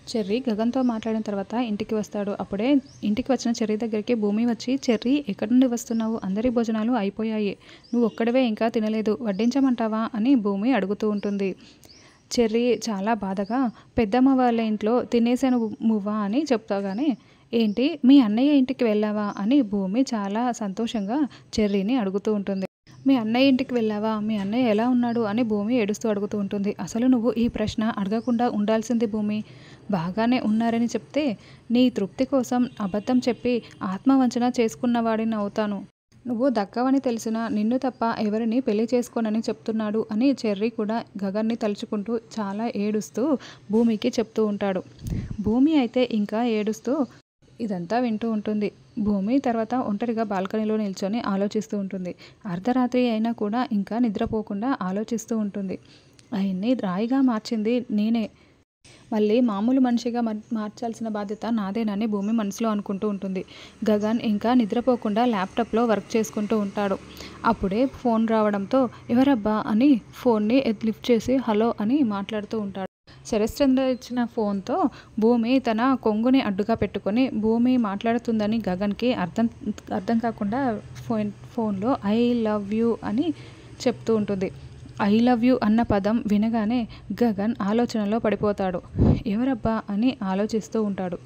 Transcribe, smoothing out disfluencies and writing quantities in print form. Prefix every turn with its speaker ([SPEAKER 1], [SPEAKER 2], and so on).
[SPEAKER 1] Cherry గగన్‌తో మాట్లాడిన తర్వాత ఇంటికి వస్తాడు. అప్పుడే ఇంటికి వచ్చిన చెర్రీ దగ్గరికి భూమి వచ్చి, "చెర్రీ ఎక్కడి నుండి వస్తున్నావు? అందరి భోజనాలు అయిపోయాయి. నువ్వొక్కడివే ఇంకా తినలేదు. వడ్డించమంటావా?" అని భూమి అడుగుతూ ఉంటుంది. చెర్రీ చాలా బాధగా, "పెద్దమ్మ వాళ్ళ ఇంట్లో తినేసాను మువ్వా" అని చెప్తాగానే, "ఏంటి మీ అన్నయ్య ఇంటికి వెళ్ళావా?" అని భూమి చాలా సంతోషంగా చెర్రీని అడుగుతూ ఉంటుంది. "మీ అన్నయ్య ఇంటికి వెళ్ళావా? మీ అన్నయ్య ఎలా ఉన్నాడు?" అని భూమి ఏడుస్తూ అడుగుతూ ఉంటుంది. "అసలు నువ్వు ఈ ప్రశ్న అడగకుండా ఉండాల్సింది భూమి. బాగానే ఉన్నారని చెప్తే నీ తృప్తి కోసం అబద్ధం చెప్పి ఆత్మవంచన చేసుకున్నవాడిని అవుతాను. నువ్వు దక్కవని తెలిసినా నిన్ను తప్ప ఎవరిని పెళ్లి చేసుకోనని చెప్తున్నాడు" అని చెర్రీ కూడా గగన్ని తలుచుకుంటూ చాలా ఏడుస్తూ భూమికి చెప్తూ ఉంటాడు. భూమి అయితే ఇంకా ఏడుస్తూ ఇదంతా వింటూ ఉంటుంది. భూమి తర్వాత ఒంటరిగా బాల్కనీలో నిల్చొని ఆలోచిస్తూ ఉంటుంది. అర్ధరాత్రి అయినా కూడా ఇంకా నిద్రపోకుండా ఆలోచిస్తూ ఉంటుంది. ఆయన్ని రాయిగా మార్చింది నేనే. మళ్ళీ మామూలు మనిషిగా మార్చాల్సిన బాధ్యత నాదేనని భూమి మనసులో అనుకుంటూ ఉంటుంది. గగన్ ఇంకా నిద్రపోకుండా ల్యాప్టాప్లో వర్క్ చేసుకుంటూ ఉంటాడు. అప్పుడే ఫోన్ రావడంతో, "ఎవరబ్బా" అని ఫోన్ని లిఫ్ట్ చేసి హలో అని మాట్లాడుతూ ఉంటాడు. శరశ్చంద్ర ఇచ్చిన ఫోన్తో భూమి తన కొంగుని అడ్డుగా పెట్టుకొని భూమి మాట్లాడుతుందని గగన్కి అర్థం కాకుండా ఫోన్లో "ఐ లవ్ యూ" అని చెప్తూ ఉంటుంది. "ఐ లవ్ యూ" అన్న పదం వినగానే గగన్ ఆలోచనలో పడిపోతాడు. ఎవరబ్బా అని ఆలోచిస్తూ ఉంటాడు.